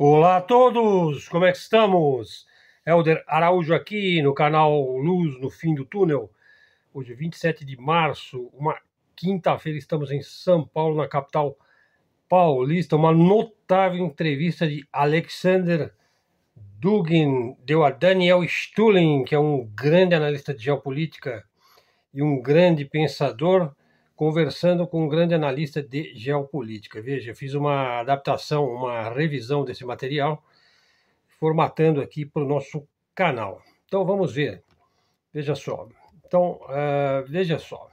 Olá a todos, como é que estamos? Helder Araújo aqui no canal Luz no Fim do Túnel. Hoje, 27 de março, uma quinta-feira, estamos em São Paulo, na capital paulista. Uma notável entrevista de Alexander Dugin deu a Daniel Stulin, que é um grande analista de geopolítica e um grande pensador, conversando com um grande analista de geopolítica. Veja, eu fiz uma adaptação, uma revisão desse material, formatando aqui para o nosso canal. Então vamos ver. Veja só. Então, veja só.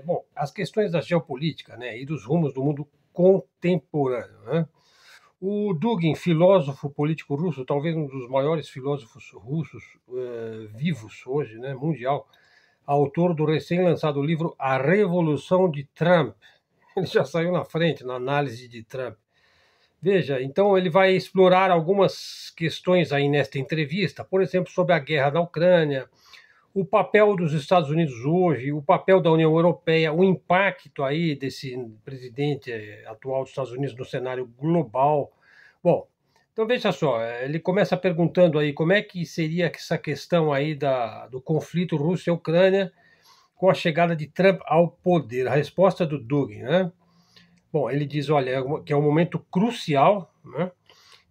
Bom, as questões da geopolítica, né, e dos rumos do mundo contemporâneo, né? O Dugin, filósofo político russo, talvez um dos maiores filósofos russos vivos hoje, né, mundial, autor do recém-lançado livro A Revolução de Trump. Ele já saiu na frente na análise de Trump. Veja, então ele vai explorar algumas questões aí nesta entrevista, por exemplo, sobre a guerra da Ucrânia, o papel dos Estados Unidos hoje, o papel da União Europeia, o impacto aí desse presidente atual dos Estados Unidos no cenário global. Bom, então veja só, ele começa perguntando aí como é que seria essa questão aí do conflito Rússia-Ucrânia com a chegada de Trump ao poder. A resposta do Dugin, né? Bom, ele diz, olha, que é um momento crucial, né?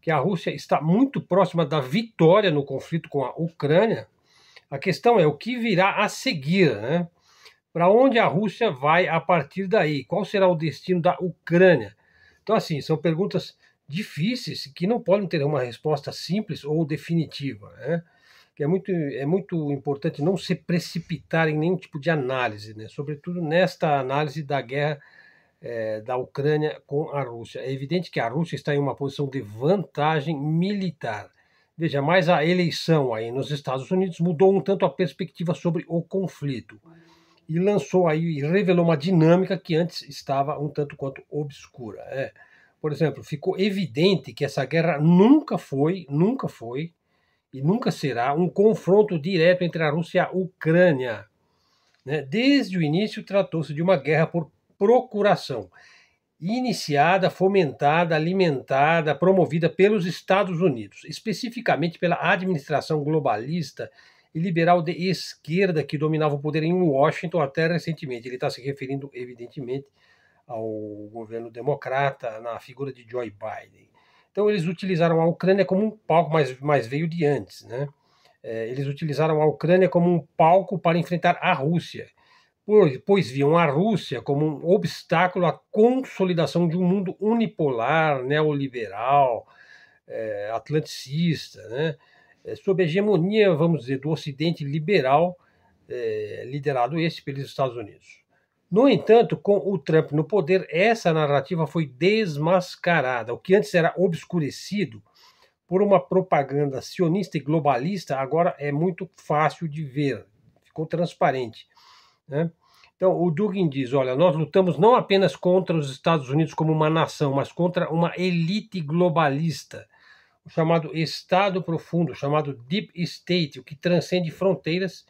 Que a Rússia está muito próxima da vitória no conflito com a Ucrânia. A questão é o que virá a seguir, né? Para onde a Rússia vai a partir daí? Qual será o destino da Ucrânia? Então, assim, são perguntas difíceis que não podem ter uma resposta simples ou definitiva, né? Que é muito importante não se precipitar em nenhum tipo de análise, né? Sobretudo nesta análise da guerra da Ucrânia com a Rússia. É evidente que a Rússia está em uma posição de vantagem militar. Veja, mas a eleição aí nos Estados Unidos mudou um tanto a perspectiva sobre o conflito e lançou aí e revelou uma dinâmica que antes estava um tanto quanto obscura. Por exemplo, ficou evidente que essa guerra nunca foi e nunca será um confronto direto entre a Rússia e a Ucrânia, né? Desde o início tratou-se de uma guerra por procuração, iniciada, fomentada, alimentada, promovida pelos Estados Unidos, especificamente pela administração globalista e liberal de esquerda que dominava o poder em Washington até recentemente. Ele está se referindo, evidentemente, ao governo democrata na figura de Joe Biden. Então, eles utilizaram a Ucrânia como um palco, mas veio de antes, né? Eles utilizaram a Ucrânia como um palco para enfrentar a Rússia, pois viam a Rússia como um obstáculo à consolidação de um mundo unipolar, neoliberal, atlanticista, né? Sob a hegemonia, vamos dizer, do Ocidente liberal, liderado esse pelos Estados Unidos. No entanto, com o Trump no poder, essa narrativa foi desmascarada. O que antes era obscurecido por uma propaganda sionista e globalista, agora é muito fácil de ver, ficou transparente, né? Então, o Dugin diz, olha, nós lutamos não apenas contra os Estados Unidos como uma nação, mas contra uma elite globalista, o chamado Estado Profundo, o chamado Deep State, o que transcende fronteiras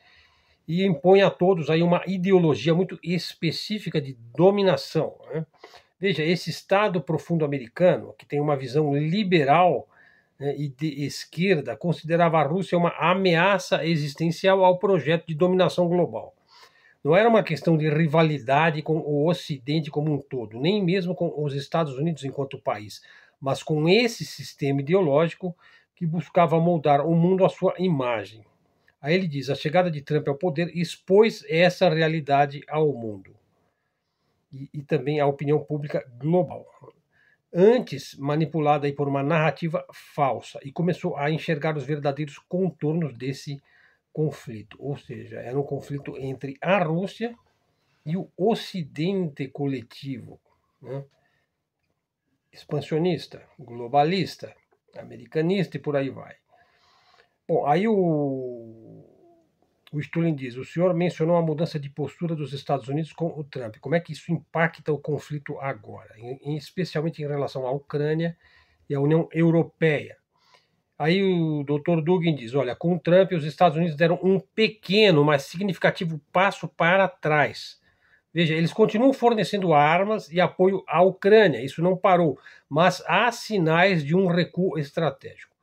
e impõe a todos aí uma ideologia muito específica de dominação, né? Veja, esse Estado Profundo americano, que tem uma visão liberal, né, e de esquerda, considerava a Rússia uma ameaça existencial ao projeto de dominação global. Não era uma questão de rivalidade com o Ocidente como um todo, nem mesmo com os Estados Unidos enquanto país, mas com esse sistema ideológico que buscava moldar o mundo à sua imagem. Aí ele diz: a chegada de Trump ao poder expôs essa realidade ao mundo e também à opinião pública global. Antes manipulada aí por uma narrativa falsa, e começou a enxergar os verdadeiros contornos desse conflito, ou seja, era um conflito entre a Rússia e o Ocidente coletivo, né? Expansionista, globalista, americanista e por aí vai. Bom, aí o Stulin diz, o senhor mencionou a mudança de postura dos Estados Unidos com o Trump. Como é que isso impacta o conflito agora, especialmente em relação à Ucrânia e à União Europeia? Aí o Dr. Dugin diz, olha, com o Trump os Estados Unidos deram um pequeno, mas significativo passo para trás Veja, eles continuam fornecendo armas e apoio à Ucrânia, isso não parou, mas há sinais de um recuo estratégico.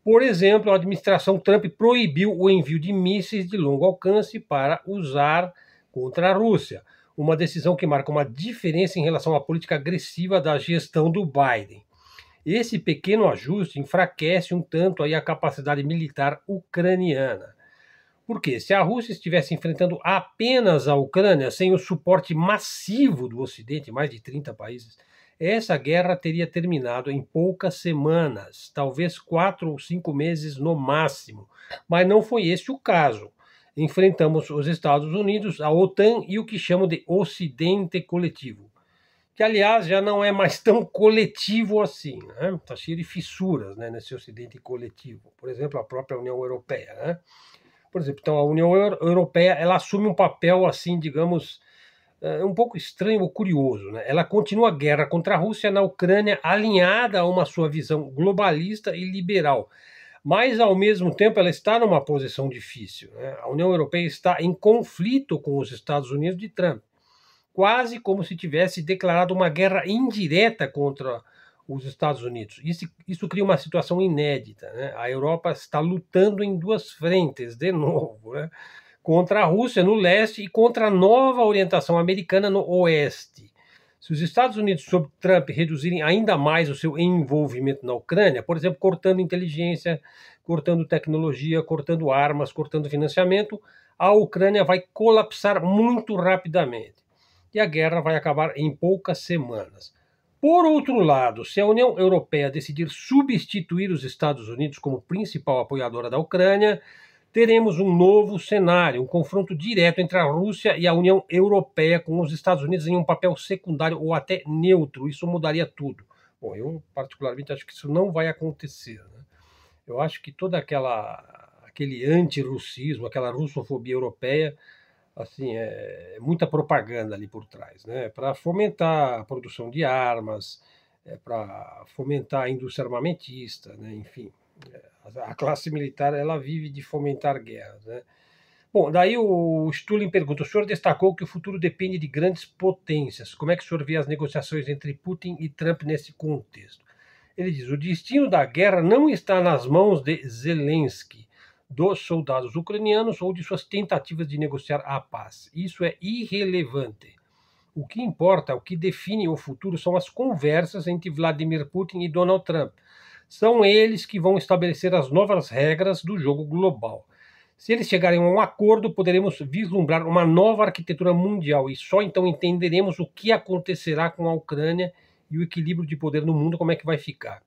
Por exemplo, a administração Trump proibiu o envio de mísseis de longo alcance para usar contra a Rússia, uma decisão que marca uma diferença em relação à política agressiva da gestão do Biden. Esse pequeno ajuste enfraquece um tanto aí a capacidade militar ucraniana. Porque se a Rússia estivesse enfrentando apenas a Ucrânia, sem o suporte massivo do Ocidente, mais de 30 países, essa guerra teria terminado em poucas semanas, talvez 4 ou 5 meses no máximo. Mas não foi esse o caso. Enfrentamos os Estados Unidos, a OTAN e o que chamam de Ocidente coletivo, que aliás já não é mais tão coletivo assim, né? Está cheio de fissuras, né, nesse Ocidente coletivo. Por exemplo, a própria União Europeia, né? Por exemplo, então a União Europeia ela assume um papel assim, digamos, um pouco estranho ou curioso, né? Ela continua a guerra contra a Rússia na Ucrânia, alinhada a uma sua visão globalista e liberal, mas ao mesmo tempo ela está numa posição difícil, né? A União Europeia está em conflito com os Estados Unidos de Trump, quase como se tivesse declarado uma guerra indireta contra os Estados Unidos. Isso cria uma situação inédita, né? A Europa está lutando em duas frentes, de novo, né? Contra a Rússia no leste e contra a nova orientação americana no oeste. Se os Estados Unidos, sob Trump, reduzirem ainda mais o seu envolvimento na Ucrânia, por exemplo, cortando inteligência, cortando tecnologia, cortando armas, cortando financiamento, a Ucrânia vai colapsar muito rapidamente. E a guerra vai acabar em poucas semanas. Por outro lado, se a União Europeia decidir substituir os Estados Unidos como principal apoiadora da Ucrânia, teremos um novo cenário, um confronto direto entre a Rússia e a União Europeia, com os Estados Unidos em um papel secundário ou até neutro. Isso mudaria tudo. Bom, eu particularmente acho que isso não vai acontecer, né? Eu acho que aquele antirrussismo, aquela russofobia europeia, assim, é muita propaganda ali por trás, né? Para fomentar a produção de armas, para fomentar a indústria armamentista, né? Enfim, a classe militar ela vive de fomentar guerras, né? Bom, daí o Stulin pergunta: o senhor destacou que o futuro depende de grandes potências. Como é que o senhor vê as negociações entre Putin e Trump nesse contexto? Ele diz: o destino da guerra não está nas mãos de Zelensky, dos soldados ucranianos ou de suas tentativas de negociar a paz. Isso é irrelevante. O que importa, o que define o futuro são as conversas entre Vladimir Putin e Donald Trump. São eles que vão estabelecer as novas regras do jogo global. Se eles chegarem a um acordo, poderemos vislumbrar uma nova arquitetura mundial e só então entenderemos o que acontecerá com a Ucrânia e o equilíbrio de poder no mundo, como é que vai ficar.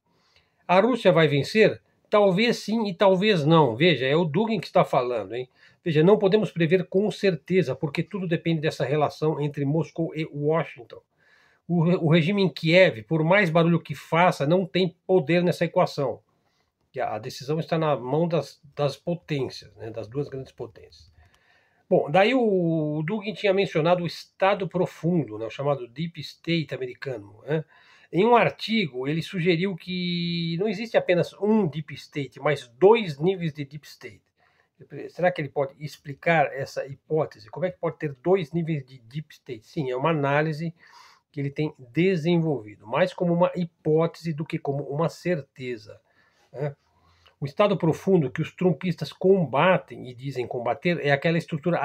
A Rússia vai vencer? Talvez sim e talvez não. Veja, é o Dugin que está falando, hein? Veja, não podemos prever com certeza, porque tudo depende dessa relação entre Moscou e Washington. O regime em Kiev, por mais barulho que faça, não tem poder nessa equação. A decisão está na mão das potências, né, das duas grandes potências. Bom, daí o Dugin tinha mencionado o Estado Profundo, né, o chamado Deep State americano, né? Em um artigo, ele sugeriu que não existe apenas um Deep State, mas dois níveis de Deep State. Será que ele pode explicar essa hipótese? Como é que pode ter dois níveis de Deep State? Sim, é uma análise que ele tem desenvolvido, mais como uma hipótese do que como uma certeza, né? O Estado profundo que os trumpistas combatem e dizem combater é aquela estrutura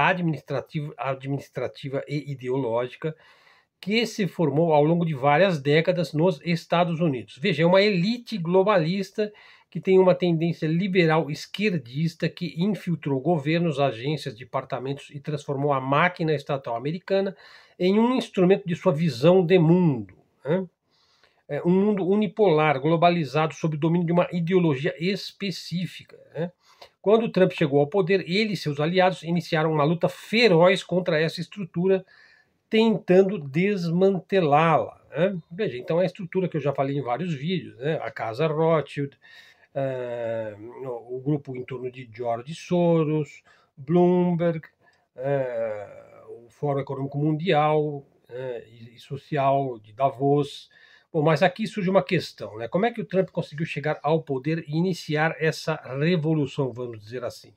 administrativa e ideológica que se formou ao longo de várias décadas nos Estados Unidos. Veja, é uma elite globalista que tem uma tendência liberal esquerdista que infiltrou governos, agências, departamentos e transformou a máquina estatal americana em um instrumento de sua visão de mundo, né? Um mundo unipolar, globalizado, sob o domínio de uma ideologia específica, né? Quando Trump chegou ao poder, ele e seus aliados iniciaram uma luta feroz contra essa estrutura, tentando desmantelá-la, né? Veja, então é a estrutura que eu já falei em vários vídeos, né? A Casa Rothschild, o grupo em torno de George Soros, Bloomberg, o Fórum Econômico Mundial, e Social de Davos. Bom, mas aqui surge uma questão, né? Como é que o Trump conseguiu chegar ao poder e iniciar essa revolução, vamos dizer assim?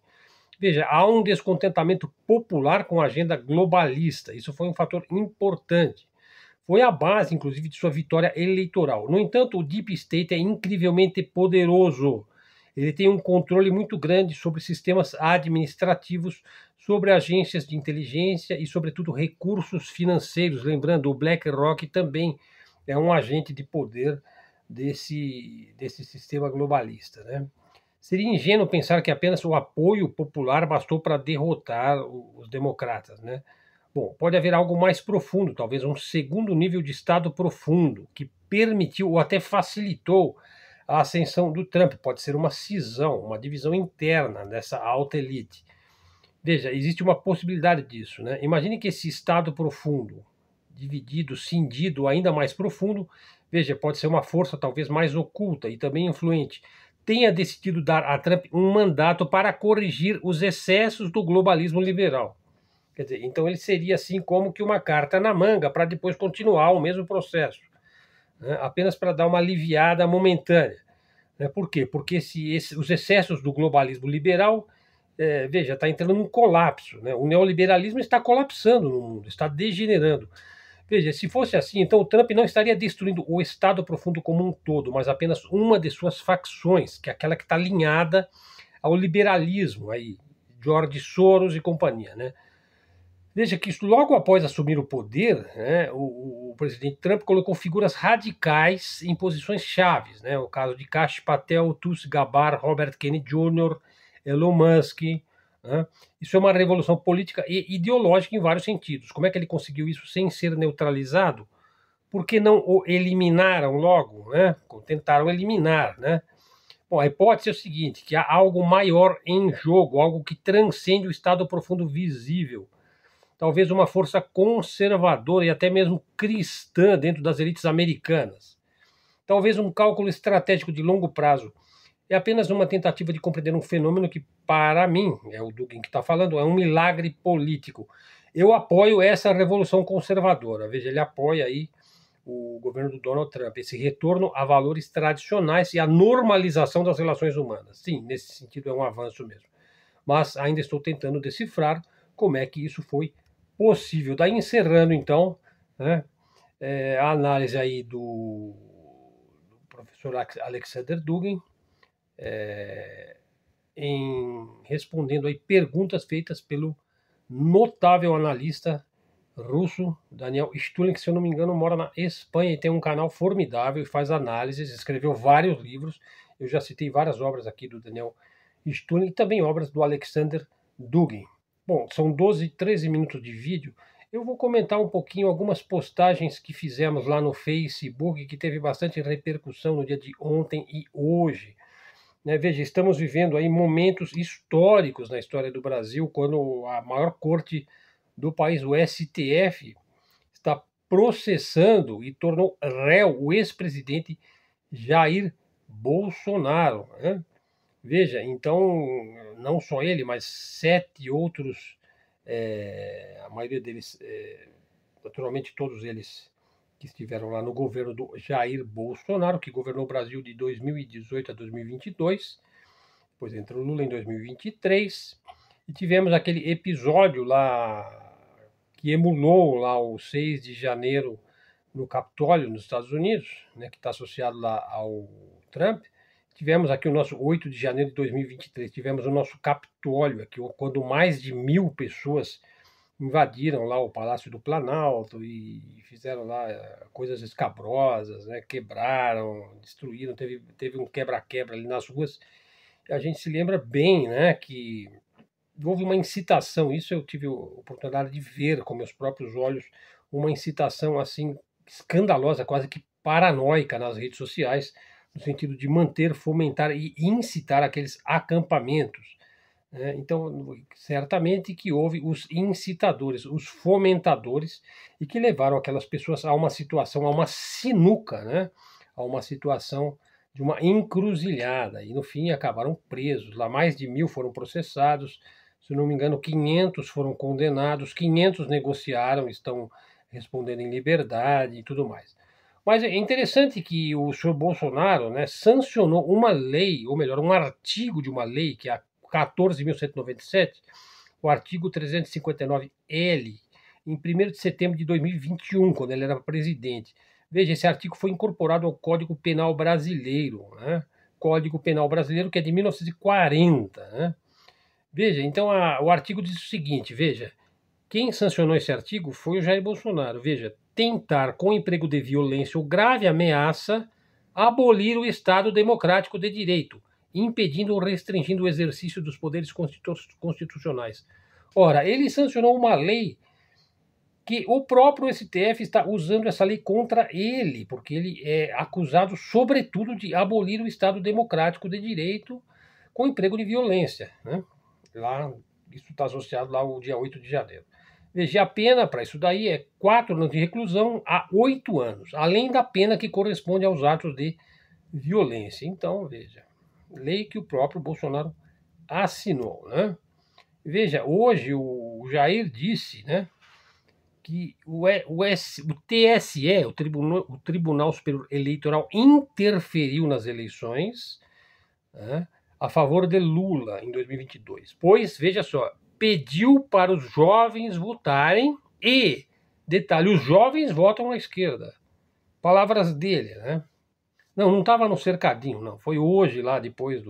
Veja, há um descontentamento popular com a agenda globalista. Isso foi um fator importante. Foi a base, inclusive, de sua vitória eleitoral. No entanto, o Deep State é incrivelmente poderoso. Ele tem um controle muito grande sobre sistemas administrativos, sobre agências de inteligência e, sobretudo, recursos financeiros. Lembrando, o BlackRock também é um agente de poder desse sistema globalista, né? Seria ingênuo pensar que apenas o apoio popular bastou para derrotar os democratas, né? Bom, pode haver algo mais profundo, talvez um segundo nível de Estado profundo, que permitiu ou até facilitou a ascensão do Trump. Pode ser uma cisão, uma divisão interna dessa alta elite. Veja, existe uma possibilidade disso, né? Imagine que esse Estado profundo, dividido, cindido, ainda mais profundo, veja, pode ser uma força talvez mais oculta e também influente, tenha decidido dar a Trump um mandato para corrigir os excessos do globalismo liberal. Quer dizer, então ele seria assim como que uma carta na manga para depois continuar o mesmo processo, né? Apenas para dar uma aliviada momentânea. Né? Por quê? Porque os excessos do globalismo liberal, veja, está entrando num colapso. Né? O neoliberalismo está colapsando no mundo, está degenerando. Veja, se fosse assim, então o Trump não estaria destruindo o Estado profundo como um todo, mas apenas uma de suas facções, que é aquela que está alinhada ao liberalismo, aí, George Soros e companhia, né? Veja que logo após assumir o poder, né, o presidente Trump colocou figuras radicais em posições chaves, né? O caso de Kash Patel, Tulsi Gabbard, Robert Kennedy Jr., Elon Musk. Né? Isso é uma revolução política e ideológica em vários sentidos. Como é que ele conseguiu isso sem ser neutralizado? Por que não o eliminaram logo? Né? Tentaram eliminar, né? Bom, a hipótese é o seguinte, que há algo maior em jogo, algo que transcende o estado profundo visível. Talvez uma força conservadora e até mesmo cristã dentro das elites americanas. Talvez um cálculo estratégico de longo prazo. É apenas uma tentativa de compreender um fenômeno que, para mim, é o Dugin que está falando, é um milagre político. Eu apoio essa revolução conservadora. Veja, ele apoia aí o governo do Donald Trump, esse retorno a valores tradicionais e a normalização das relações humanas. Sim, nesse sentido é um avanço mesmo. Mas ainda estou tentando decifrar como é que isso foi possível. Daí encerrando, então, né, a análise aí do professor Alexander Dugin, respondendo aí perguntas feitas pelo notável analista russo Daniel Stulin, que, se eu não me engano, mora na Espanha e tem um canal formidável e faz análises, escreveu vários livros. Eu já citei várias obras aqui do Daniel Stulin e também obras do Alexander Dugin. Bom, são 12, 13 minutos de vídeo. Eu vou comentar um pouquinho algumas postagens que fizemos lá no Facebook, que teve bastante repercussão no dia de ontem e hoje. Né? Veja, estamos vivendo aí momentos históricos na história do Brasil, quando a maior corte do país, o STF, está processando e tornou réu o ex-presidente Jair Bolsonaro. Né? Veja, então, não só ele, mas 7 outros, a maioria deles, naturalmente todos eles que estiveram lá no governo do Jair Bolsonaro, que governou o Brasil de 2018 a 2022, depois entrou Lula em 2023, e tivemos aquele episódio lá que emulou lá o 6 de janeiro no Capitólio, nos Estados Unidos, né, que está associado lá ao Trump. Tivemos aqui o nosso 8 de janeiro de 2023, tivemos o nosso Capitólio, aqui, quando mais de 1.000 pessoas invadiram lá o Palácio do Planalto e fizeram lá coisas escabrosas, né? Quebraram, destruíram, teve um quebra-quebra ali nas ruas. A gente se lembra bem, né, que houve uma incitação, isso eu tive a oportunidade de ver com meus próprios olhos, uma incitação assim escandalosa, quase que paranoica nas redes sociais, no sentido de manter, fomentar e incitar aqueles acampamentos. Então, certamente que houve os incitadores, os fomentadores, e que levaram aquelas pessoas a uma situação, a uma sinuca, né? A uma situação de uma encruzilhada, e no fim acabaram presos. Lá mais de 1.000 foram processados, se não me engano, 500 foram condenados, 500 negociaram, estão respondendo em liberdade e tudo mais. Mas é interessante que o senhor Bolsonaro, né, sancionou uma lei, ou melhor, um artigo de uma lei, que é a 14.197, o artigo 359-L, em 1º de setembro de 2021, quando ele era presidente. Veja, esse artigo foi incorporado ao Código Penal Brasileiro, né? Código Penal Brasileiro, que é de 1940, né? Veja, então o artigo diz o seguinte, veja, quem sancionou esse artigo foi o Jair Bolsonaro. Veja, tentar, com emprego de violência ou grave ameaça, abolir o Estado democrático de direito, impedindo ou restringindo o exercício dos poderes constitucionais. Ora, ele sancionou uma lei que o próprio STF está usando essa lei contra ele, porque ele é acusado, sobretudo, de abolir o Estado democrático de direito com emprego de violência, né? Lá, isso está associado lá ao dia 8 de janeiro. Veja, a pena para isso daí é 4 anos de reclusão a 8 anos, além da pena que corresponde aos atos de violência. Então, veja, lei que o próprio Bolsonaro assinou, né? Veja, hoje o Jair disse, né, que o TSE, o Tribunal Superior Eleitoral, interferiu nas eleições, né, a favor de Lula em 2022. Pois, veja só, pediu para os jovens votarem e, detalhe, os jovens votam à esquerda. Palavras dele, né? Não estava no cercadinho, não. Foi hoje, lá depois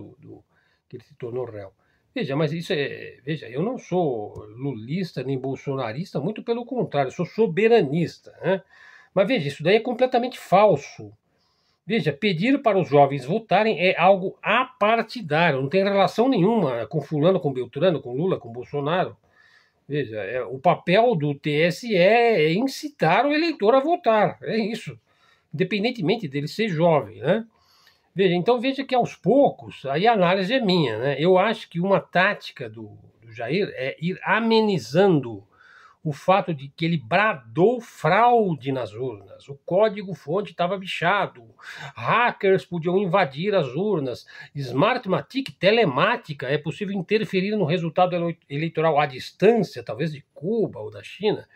que ele se tornou réu. Veja, mas isso é. Veja, eu não sou lulista nem bolsonarista, muito pelo contrário, eu sou soberanista, né? Mas veja, isso daí é completamente falso. Veja, pedir para os jovens votarem é algo apartidário, não tem relação nenhuma com fulano, com Beltrano, com Lula, com Bolsonaro. Veja, o papel do TSE é incitar o eleitor a votar, é isso, independentemente dele ser jovem, né? Veja, então veja que aos poucos, aí a análise é minha, né? Eu acho que uma tática do Jair é ir amenizando o fato de que ele bradou fraude nas urnas, o código-fonte estava bichado, hackers podiam invadir as urnas, Smartmatic, telemática, é possível interferir no resultado eleitoral à distância, talvez de Cuba ou da China,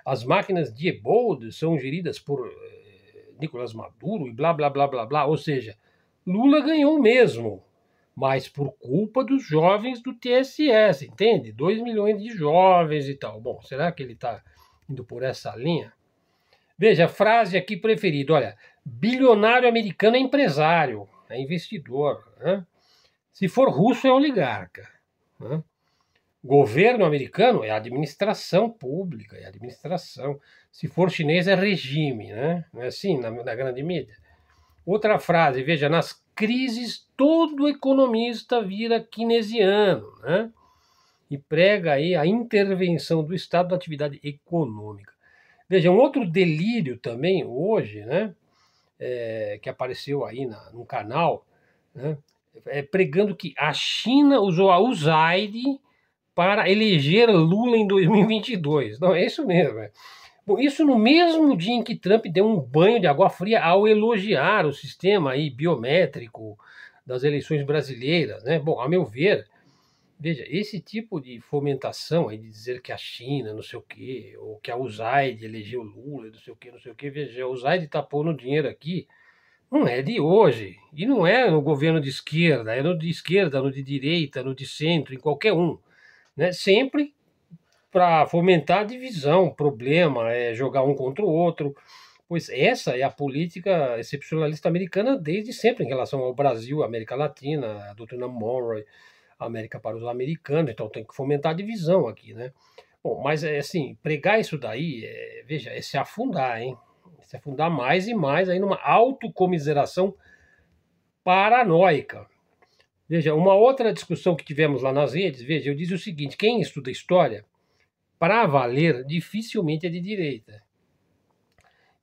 as máquinas de Diebold são geridas por Nicolás Maduro e blá, blá, blá, blá, blá, ou seja, Lula ganhou mesmo, mas por culpa dos jovens do TSS, entende? 2 milhões de jovens e tal. Bom, será que ele está indo por essa linha? Veja, a frase aqui preferida, olha, bilionário americano é empresário, é investidor, né? Se for russo é oligarca, né? Governo americano é administração pública, é administração. Se for chinês é regime, né? Não é assim na grande mídia? Outra frase, veja, nas crises todo economista vira keynesiano, né? E prega aí a intervenção do Estado na atividade econômica. Veja, um outro delírio também hoje, né? Que apareceu aí num canal, né? Pregando que a China usou a USAID para eleger Lula em 2022. Não, é isso mesmo, é. Bom, isso no mesmo dia em que Trump deu um banho de água fria ao elogiar o sistema aí biométrico das eleições brasileiras, né? Bom, a meu ver, veja, esse tipo de fomentação aí de dizer que a China, não sei o quê, ou que a USAID elegeu Lula, não sei o quê, veja, a USAID está pondo dinheiro aqui, não é de hoje, e não é no governo de esquerda, é no de esquerda, no de direita, no de centro, em qualquer um, né? Sempre para fomentar a divisão, problema, jogar um contra o outro, pois essa é a política excepcionalista americana desde sempre em relação ao Brasil, América Latina, a doutrina Monroe, América para os americanos, então tem que fomentar a divisão aqui, né? Bom, mas assim, pregar isso daí, veja, é se afundar, hein? Se afundar mais e mais aí numa autocomiseração paranoica. Veja, uma outra discussão que tivemos lá nas redes, veja, eu disse o seguinte, quem estuda história, para valer, dificilmente é de direita.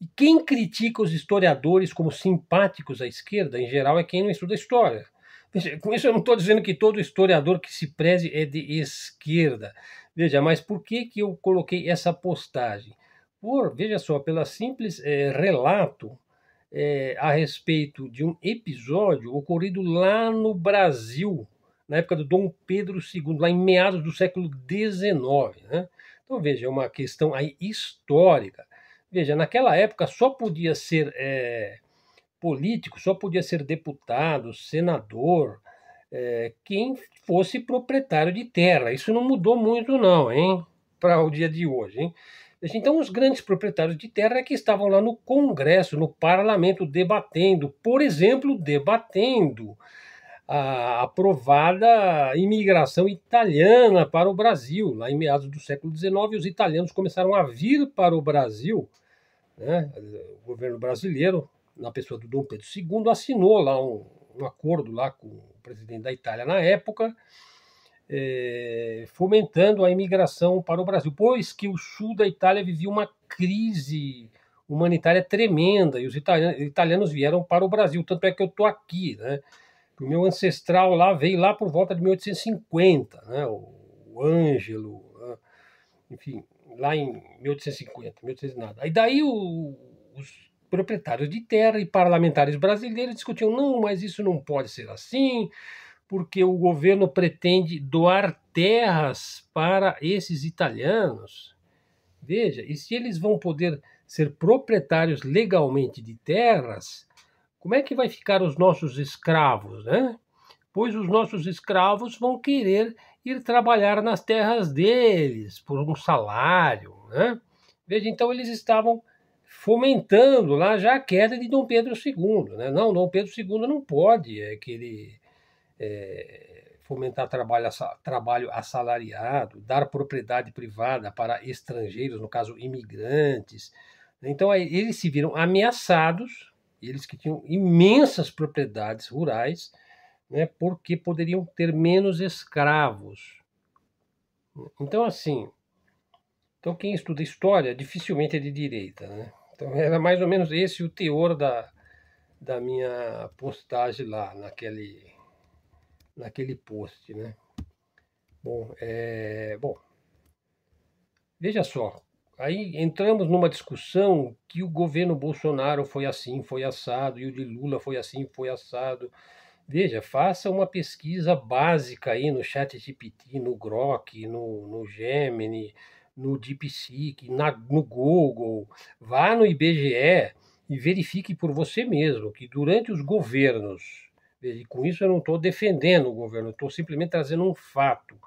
E quem critica os historiadores como simpáticos à esquerda, em geral, é quem não estuda história. Veja, com isso eu não estou dizendo que todo historiador que se preze é de esquerda. Veja, mas por que eu coloquei essa postagem? Veja só, pelo simples relato a respeito de um episódio ocorrido lá no Brasil, na época do Dom Pedro II, lá em meados do século XIX, né? Então, veja, é uma questão aí histórica. Veja, naquela época só podia ser político, só podia ser deputado, senador, quem fosse proprietário de terra. Isso não mudou muito não, hein? Para o dia de hoje, hein? Então, os grandes proprietários de terra é que estavam lá no Congresso, no Parlamento, debatendo, por exemplo, debatendo a aprovada imigração italiana para o Brasil. Lá em meados do século XIX, os italianos começaram a vir para o Brasil, né? O governo brasileiro, na pessoa do Dom Pedro II, assinou lá um acordo lá com o presidente da Itália na época, fomentando a imigração para o Brasil, pois que o sul da Itália vivia uma crise humanitária tremenda e os italianos vieram para o Brasil. Tanto é que eu estou aqui, né? O meu ancestral lá veio lá por volta de 1850, né? O Ângelo, né? Enfim, lá em 1850, 1800 nada. Aí daí os proprietários de terra e parlamentares brasileiros discutiam, não, mas isso não pode ser assim, porque o governo pretende doar terras para esses italianos. Veja, e se eles vão poder ser proprietários legalmente de terras, como é que vai ficar os nossos escravos, né? Pois os nossos escravos vão querer ir trabalhar nas terras deles por um salário, né? Veja, então eles estavam fomentando lá já a queda de Dom Pedro II, né? Não, Dom Pedro II não pode querer fomentar trabalho assalariado, dar propriedade privada para estrangeiros, no caso imigrantes. Então eles se viram ameaçados, eles que tinham imensas propriedades rurais, né, porque poderiam ter menos escravos. Então, assim, quem estuda história dificilmente é de direita, né? Então era mais ou menos esse o teor da minha postagem lá, naquele post, né? Bom, veja só, aí entramos numa discussão que o governo Bolsonaro foi assim, foi assado, e o de Lula foi assim, foi assado. Veja, faça uma pesquisa básica aí no ChatGPT, no Grok, no Gemini, no DeepSeek, no Google, vá no IBGE e verifique por você mesmo que durante os governos, e com isso eu não estou defendendo o governo, estou simplesmente trazendo um fato,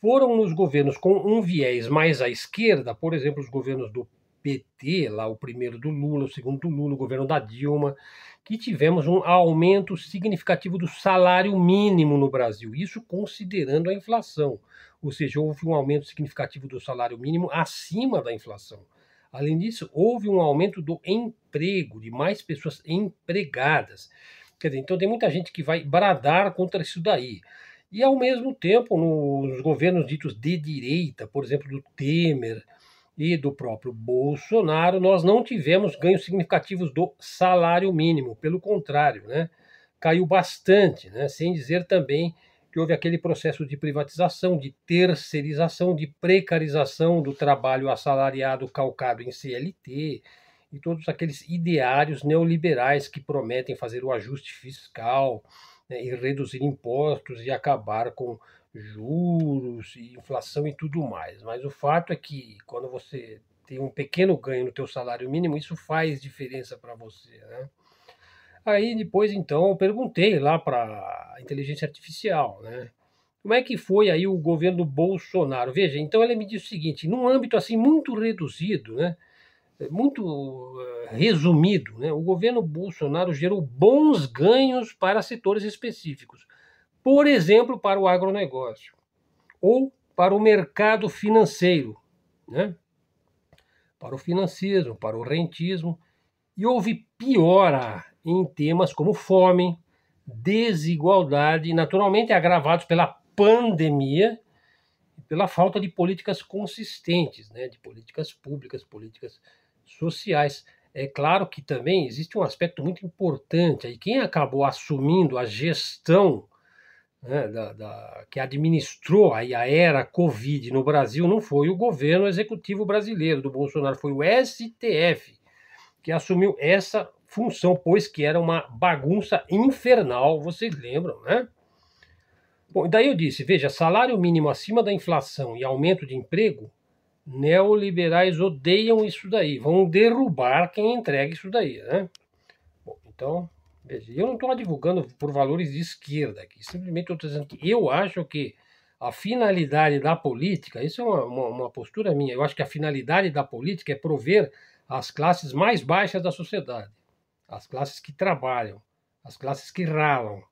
foram nos governos com um viés mais à esquerda, por exemplo, os governos do PT, lá o primeiro do Lula, o segundo do Lula, o governo da Dilma, que tivemos um aumento significativo do salário mínimo no Brasil, isso considerando a inflação, ou seja, houve um aumento significativo do salário mínimo acima da inflação. Além disso, houve um aumento do emprego, de mais pessoas empregadas. Quer dizer, então tem muita gente que vai bradar contra isso daí. E, ao mesmo tempo, nos governos ditos de direita, por exemplo, do Temer e do próprio Bolsonaro, nós não tivemos ganhos significativos do salário mínimo. Pelo contrário, né? Caiu bastante, né? Sem dizer também que houve aquele processo de privatização, de terceirização, de precarização do trabalho assalariado calcado em CLT e todos aqueles ideários neoliberais que prometem fazer o ajuste fiscal, né, e reduzir impostos e acabar com juros e inflação e tudo mais. Mas o fato é que quando você tem um pequeno ganho no teu salário mínimo, isso faz diferença para você, né? Aí depois então eu perguntei lá para a inteligência artificial, né? Como é que foi aí o governo Bolsonaro? Veja, então ela me disse o seguinte, num âmbito assim muito reduzido, né? Muito resumido, né? O governo Bolsonaro gerou bons ganhos para setores específicos. Por exemplo, para o agronegócio ou para o mercado financeiro, né? Para o financismo, para o rentismo. E houve piora em temas como fome, desigualdade, naturalmente agravados pela pandemia e pela falta de políticas consistentes, né? De políticas públicas, políticas sociais. É claro que também existe um aspecto muito importante aí. Quem acabou assumindo a gestão, né, que administrou aí a era Covid no Brasil não foi o governo executivo brasileiro do Bolsonaro, foi o STF que assumiu essa função, pois que era uma bagunça infernal, vocês lembram, né? Bom, daí eu disse, veja, salário mínimo acima da inflação e aumento de emprego, neoliberais odeiam isso daí, vão derrubar quem entrega isso daí, né? Bom, então, Veja, eu não estou advogando por valores de esquerda aqui, simplesmente estou dizendo que eu acho que a finalidade da política, isso é uma postura minha, eu acho que a finalidade da política é prover as classes mais baixas da sociedade, as classes que trabalham, as classes que ralam,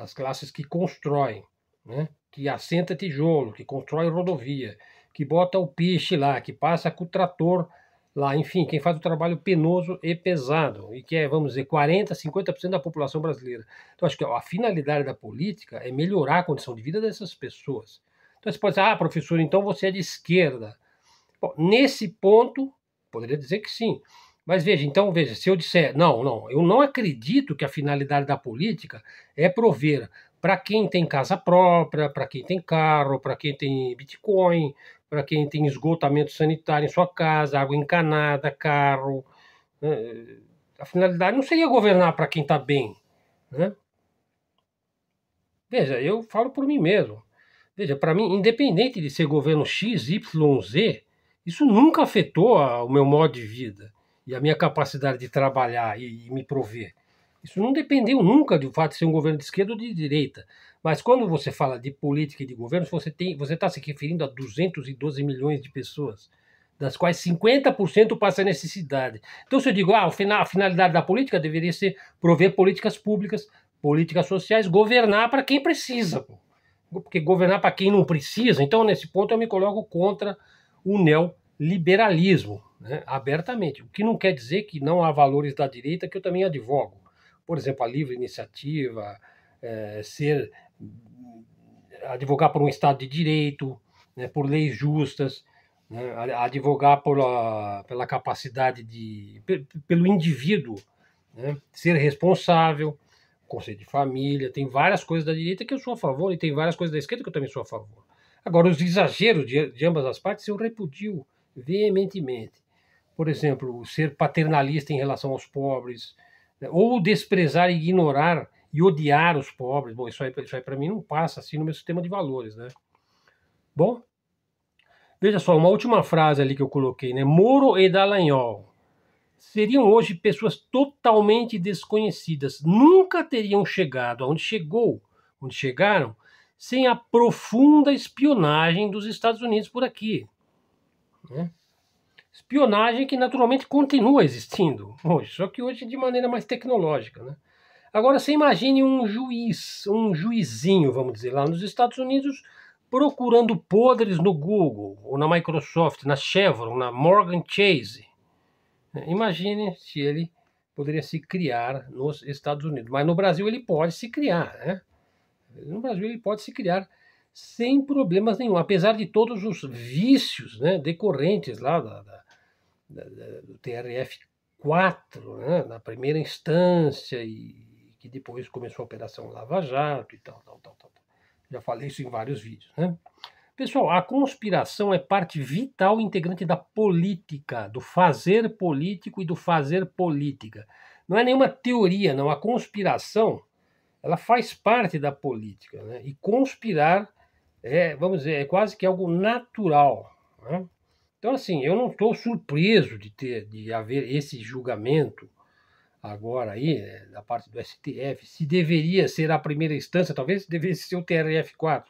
as classes que constroem, né? Que assenta tijolo, que constrói rodovia, que bota o piche lá, que passa com o trator lá, enfim, quem faz o trabalho penoso e pesado, e que é, vamos dizer, 40%, 50% da população brasileira. Então, acho que a finalidade da política é melhorar a condição de vida dessas pessoas. Então, você pode dizer, ah, professor, então você é de esquerda. Bom, nesse ponto, poderia dizer que sim. Mas veja, então, veja, se eu disser, não, eu não acredito que a finalidade da política é prover para quem tem casa própria, para quem tem carro, para quem tem Bitcoin, para quem tem esgotamento sanitário em sua casa, água encanada, carro. Né? A finalidade não seria governar para quem está bem. Né? Veja, eu falo por mim mesmo. Veja, para mim, independente de ser governo X, Y, Z, isso nunca afetou o meu modo de vida e a minha capacidade de trabalhar e me prover. Isso não dependeu nunca do fato de ser um governo de esquerda ou de direita. Mas quando você fala de política e de governo, você está se referindo a 212 milhões de pessoas, das quais 50% passa necessidade. Então, se eu digo, a finalidade da política deveria ser prover políticas públicas, políticas sociais, governar para quem precisa, pô. Porque governar para quem não precisa, então nesse ponto eu me coloco contra o neoliberalismo, né, abertamente. O que não quer dizer que não há valores da direita que eu também advogo. Por exemplo, a livre iniciativa, advogar por um Estado de Direito, né, por leis justas, né, advogar pela capacidade pelo indivíduo, né, ser responsável, conceito de família, tem várias coisas da direita que eu sou a favor e tem várias coisas da esquerda que eu também sou a favor. Agora, os exageros de ambas as partes eu repudio veementemente. Por exemplo, ser paternalista em relação aos pobres, né, ou desprezar, ignorar e odiar os pobres. Bom, isso aí para mim não passa assim no meu sistema de valores, né? Bom, veja só, uma última frase ali que eu coloquei, né? Moro e Dallagnol seriam hoje pessoas totalmente desconhecidas, nunca teriam chegado onde chegaram, sem a profunda espionagem dos Estados Unidos por aqui. Né? Espionagem que naturalmente continua existindo hoje, só que hoje de maneira mais tecnológica. Né? Agora você imagine um juiz, um juizinho, vamos dizer, lá nos Estados Unidos, procurando podres no Google, ou na Microsoft, na Chevron, na Morgan Chase. Imagine se ele poderia se criar nos Estados Unidos. Mas no Brasil ele pode se criar, né? No Brasil ele pode se criar sem problemas nenhum, apesar de todos os vícios, né, decorrentes lá do TRF4, né, na primeira instância, e que depois começou a Operação Lava Jato e tal. Já falei isso em vários vídeos, né? Pessoal, a conspiração é parte vital e integrante da política, do fazer político e do fazer política. Não é nenhuma teoria, não. A conspiração, ela faz parte da política, né? E conspirar vamos dizer, é quase que algo natural, né? Então, assim, eu não estou surpreso de haver esse julgamento agora aí, né, da parte do STF, se deveria ser a primeira instância, talvez deveria ser o TRF4,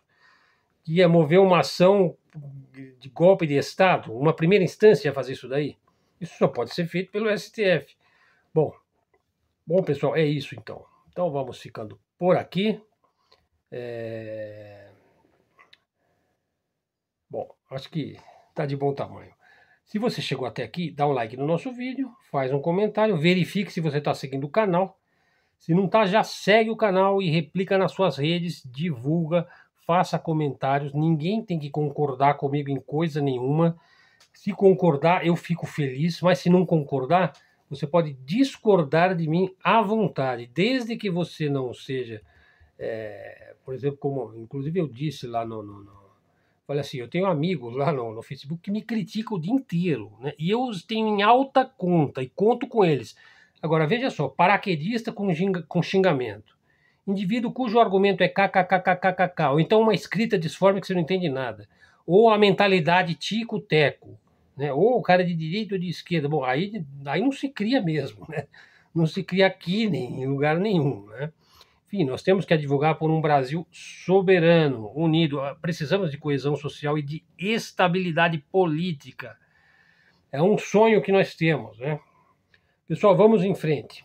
que ia mover uma ação de golpe de Estado, uma primeira instância a fazer isso daí. Isso só pode ser feito pelo STF. Bom, pessoal, é isso então. Então vamos ficando por aqui. Bom, acho que está de bom tamanho. Se você chegou até aqui, dá um like no nosso vídeo, faz um comentário, verifique se você está seguindo o canal. Se não está, já segue o canal e replica nas suas redes, divulga, faça comentários. Ninguém tem que concordar comigo em coisa nenhuma. Se concordar, eu fico feliz, mas se não concordar, você pode discordar de mim à vontade, desde que você não seja, por exemplo, como inclusive eu disse lá falei assim, eu tenho amigos lá no Facebook que me criticam o dia inteiro, né? E eu os tenho em alta conta e conto com eles. Agora, veja só, paraquedista com xingamento. Indivíduo cujo argumento é kkkkkkk, ou então uma escrita disforme que você não entende nada. Ou a mentalidade tico-teco, né? Ou o cara de direita ou de esquerda. Bom, aí não se cria mesmo, né? não se cria aqui nem em lugar nenhum, né? Enfim, nós temos que advogar por um Brasil soberano, unido. Precisamos de coesão social e de estabilidade política. É um sonho que nós temos, né? Pessoal, vamos em frente.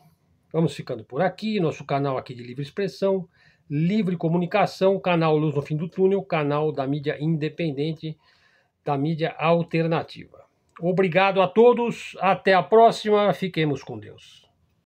Vamos ficando por aqui, nosso canal aqui de livre expressão, livre comunicação, canal Luz no Fim do Túnel, canal da mídia independente, da mídia alternativa. Obrigado a todos, até a próxima, fiquemos com Deus.